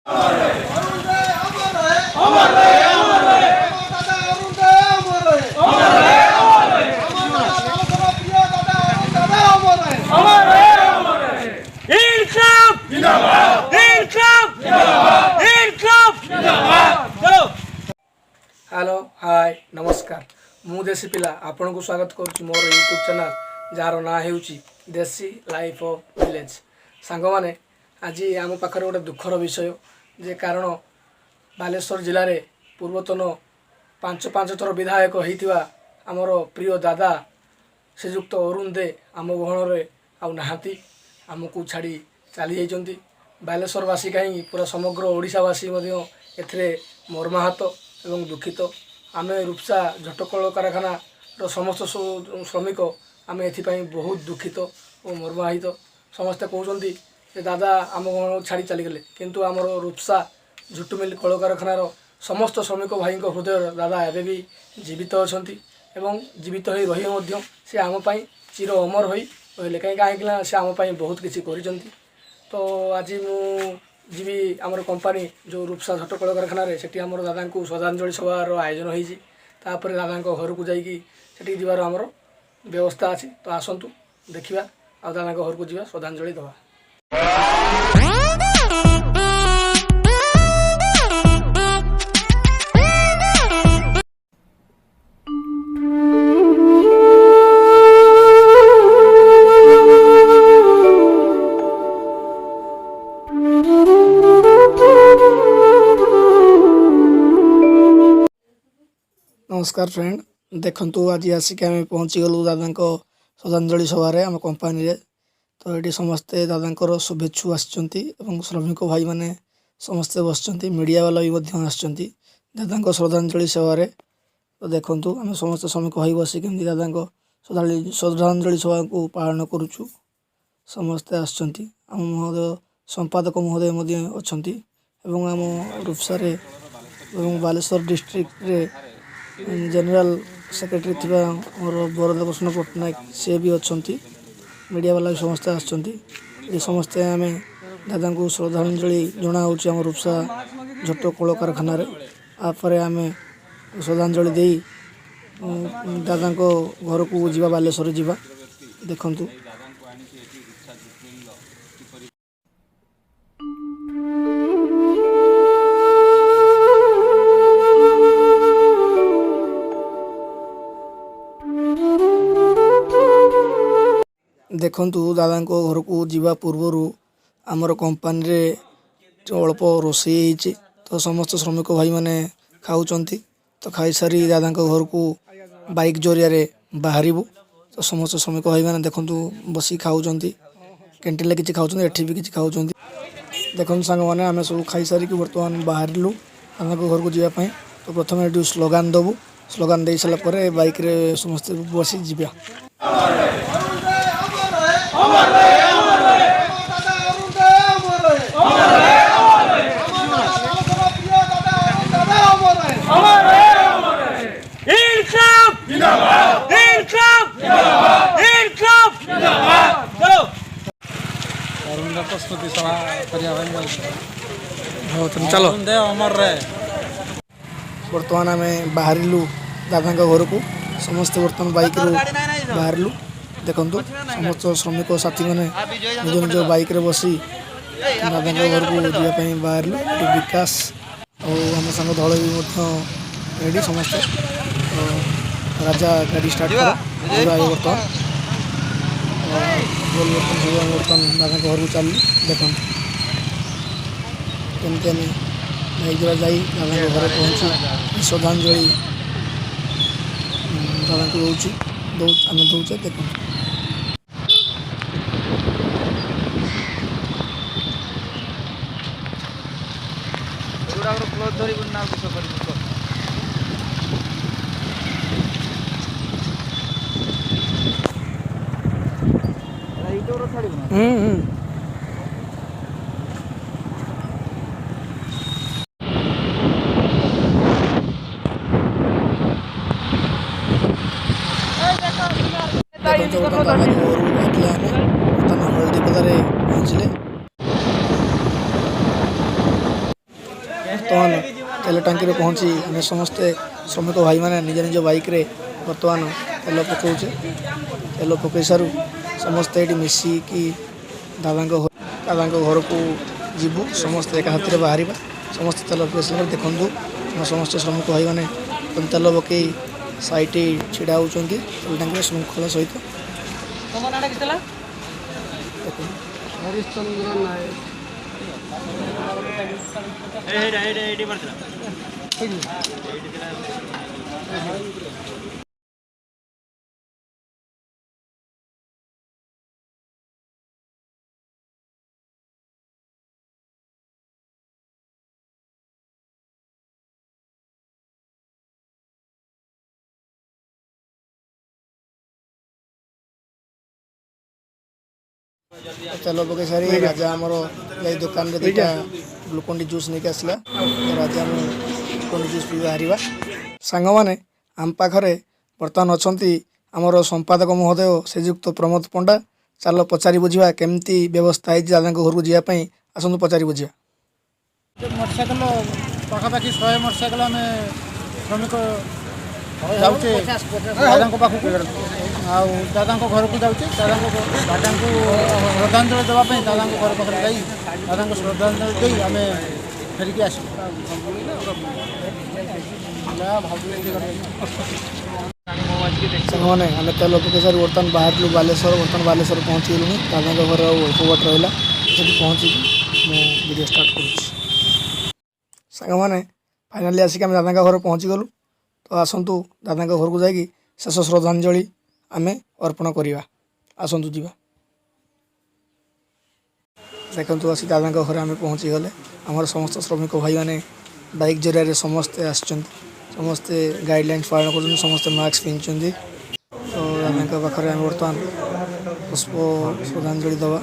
Hello hi नमस्कार मु देसी पिला आपण को स्वागत करुच्ची मोर यूट्यूब चैनल जार ना हो देसी लाइफ ऑफ विलेज सांग मैंने आज आम पाखे गोटे दुखर विषय जे कारण बालेश्वर जिले में पूर्वतन पांच थर विधायक होता आमर प्रिय दादा श्रीजुक्त अरुण दे आम गहन आउ नहांती आमको छाड़ी चली जाती बालेश्वरवासी कहीं पूरा समग्र ओडिशावासी ए मर्माहत एवं दुखित आम रूपसा झटकल कारखाना समस्त श्रमिक आम एपाई बहुत दुखित और मर्माहित समस्ते कहते दादा आम छाड़ी चलीगले किंतु आमर रूपसा झुटुमिल कल कारखानार समस्त श्रमिक भाई हृदय दादा एवं भी जीवित अच्छा एवं जीवित हो रही से आमपाई चिर अमर हो रही कहीं से आमपाई बहुत किसी कर तो आज मु जीवी आमर कंपानी जो रूपसा झट कल कारखाना से आमर दादा को श्रद्धांजलि सभार आयोजन होपर दादा घर को जाकि जीवार आमर व्यवस्था अच्छी तो आसतु देखा आ दादा घर को जा श्रद्धांजलि दवा। नमस्कार फ्रेंड देखु आज आसिक आम पहुँची गलु दादा श्रद्धांजलि सभार आम कंपानी रे तो ये समस्ते दादा शुभेच्छु आसछंती श्रमिक भाई माने समस्ते बसचंती मीडिया वाला भी आसछंती दादा श्रद्धांजलि सभार तो देखु आम समस्त श्रमिक भाई बसिक दादा श्रद्धांजलि सभा को पालन करुचु समस्ते आसछंती आम महोदय संपादक महोदय अच्छा आम रूपसार बालेश्वर डिस्ट्रिक्ट रे जनरल सेक्रेटरी थी मोर बरद कृष्ण पट्टनायक सी भी अच्छा मीडिया वाला भी समस्ते आसते समस्ते आम दादा को श्रद्धांजलि जनाऊँ रूपसा झट कल कारखाना आपर आम श्रद्धांजलि दे दादा घर को जीवा बालेश्वर जीवा देखु देखु दादा घर को जीवा पूर्वर आमर कंपानी रे अल्प रोषे तो समस्त श्रमिक भाई माने खाऊंच तो खाई सारी दादा घर को बाइक जरिया बाहर तो समस्त श्रमिक भाई माने देखु बसी खाऊंच कैंटीन किसी खाऊँ एठी भी किसी खाऊँ देखो सांग मैंने आम सब खाई सारिक बर्तमान बाहरलु दादा घर को जीवाई तो प्रथम ये स्लोगान दबु स्लोगान दे सारापर बाइक रे समस्त बसी जीवा। प्रस्तुति सभा चलो अमर बर्तमान आम बाहरलु दादा घर को समस्त बर्तमान बाइक रू बाहरलु देखु समस्त श्रमिक साथी मैंने निज निज बाइक रे बसी दादा घर को जावाई बाहरलु विकास और आम सांग दल भी रेडी समस्ते राजा गाड़ी स्टार्ट कर बर्तमान बर्तमान दादा घर को चल देख कमी भाई जा दादा घर पहुँची श्रद्धांजलि दादा को आम दौचे देख हल्दी पदारे पहुँचले ବର୍ତ୍ତମାନ ତେଲ ଟାଙ୍କିରେ ପହଞ୍ଚି ଆମେ ସମସ୍ତେ ଶ୍ରମିକ ଭାଇମାନେ ନିଜ ନିଜ ବାଇକ୍ରେ ବର୍ତ୍ତମାନ ତେଲ ପକାଉଛେ। ତେଲ ପକାଇ ସାରୁ ସମସ୍ତେ ଏଠି ମିଶିକି ଦାଦାଙ୍କ ଘରକୁ ଯିବୁ। ସମସ୍ତେ ଏକା ହାତରେ ବାହାରିବା। ସମସ୍ତେ ତେଲ ପକାଇ ସାରିଲା ଦେଖନ୍ତୁ ଆମ ସମସ୍ତ ଶ୍ରମିକ ଭାଇମାନେ ତେଲ ପକାଇ ସାଇଟ୍ ଛିଡ଼ା ହେଉଛନ୍ତି ତେଲ ଟାଙ୍କିରେ ଶୃଙ୍ଖଳା ସହିତ। ତେଲ ପକାଇ ସାରି ରାଜା ଆମର ଯାଇ ଦୋକାନରେ ଦୁଇଟା ଗ୍ଲୁକୋଣ୍ଡି ଜୁସ୍ ନେଇକି ଆସିଲା। ରାଜା ମୁଁ ଗ୍ଲୁକୋଣ୍ଡି ଜୁସ୍ ପିଇ ବାହାରିବା। ସାଙ୍ଗମାନେ ଆମ ପାଖରେ ବର୍ତ୍ତମାନ ଅଛନ୍ତି ଆମର ସମ୍ପାଦକ ମହୋଦୟ ଶ୍ରୀଯୁକ୍ତ ପ୍ରମୋଦ ପଣ୍ଡା। ଚାଲ ପଚାରି ବୁଝିବା କେମିତି ବ୍ୟବସ୍ଥା ହେଇଛି ଦାଦାଙ୍କ ଘରକୁ ଯିବା ପାଇଁ। ଆସନ୍ତୁ ପଚାରି ବୁଝିବା। ମୋଟରସାଇକେଲ ପାଖାପାଖି 100 ମୋଟରସାଇକେଲ ଆମେ ଶ୍ରମିକ ଯାଉଛେ ଦାଦାଙ୍କ ପାଖକୁ। ଆଉ ଦାଦାଙ୍କ ଘରକୁ ଯାଉଛେ। ଦାଦାଙ୍କୁ ଶ୍ରଦ୍ଧାଞ୍ଜଳି ଦେବା ପାଇଁ ଦାଦାଙ୍କ ଘର ପାଖରେ ଯାଇ ଦାଦାଙ୍କୁ ଶ୍ରଦ୍ଧାଞ୍ଜଳି ଦେଇ ଆମେ ଫେରିକି ଆସିବୁ। ସାଙ୍ଗମାନେ ଆମେ ତେଲ ପକାଇ ସାରି ବର୍ତ୍ତମାନ ବାହାରିଲୁ ବାଲେଶ୍ୱର। ବର୍ତ୍ତମାନ ବାଲେଶ୍ୱର ପହଞ୍ଚିଗଲୁଣି। ଦାଦାଙ୍କ ଘର ଆଉ ଅଳ୍ପ ବାଟ ରହିଲା। ସେଠି ପହଞ୍ଚିକି ମୁଁ ଭିଡ଼ିଓ ଷ୍ଟାର୍ଟ କରୁଛି। ସାଙ୍ଗମାନେ ଫାଇନାଲି ଆସିକି ଆମେ ଦାଦାଙ୍କ ଘରେ ପହଞ୍ଚିଗଲୁ। ତ ଆସନ୍ତୁ ଦାଦାଙ୍କ ଘରକୁ ଯାଇକି ଶେଷ ଶ୍ରଦ୍ଧାଞ୍ଜଳି ଆମେ ଅର୍ପଣ କରିବା। ଆସନ୍ତୁ ଯିବା। ଦେଖନ୍ତୁ ଆସି ଦାଦାଙ୍କ ଘରେ ଆମେ ପହଞ୍ଚିଗଲେ। ଆମର ସମସ୍ତ ଶ୍ରମିକ ଭାଇମାନେ ବାଇକ୍ ଜରିଆରେ ସମସ୍ତେ ଆସିଛନ୍ତି। ସମସ୍ତେ ଗାଇଡ଼ଲାଇନ୍ସ ପାଳନ କରୁଛନ୍ତି। ସମସ୍ତେ ମାସ୍କ ପିନ୍ଧିଛନ୍ତି। ତ ଦାଦାଙ୍କ ପାଖରେ ଆମେ ବର୍ତ୍ତମାନ ପୁଷ୍ପ ଶ୍ରଦ୍ଧାଞ୍ଜଳି ଦେବା।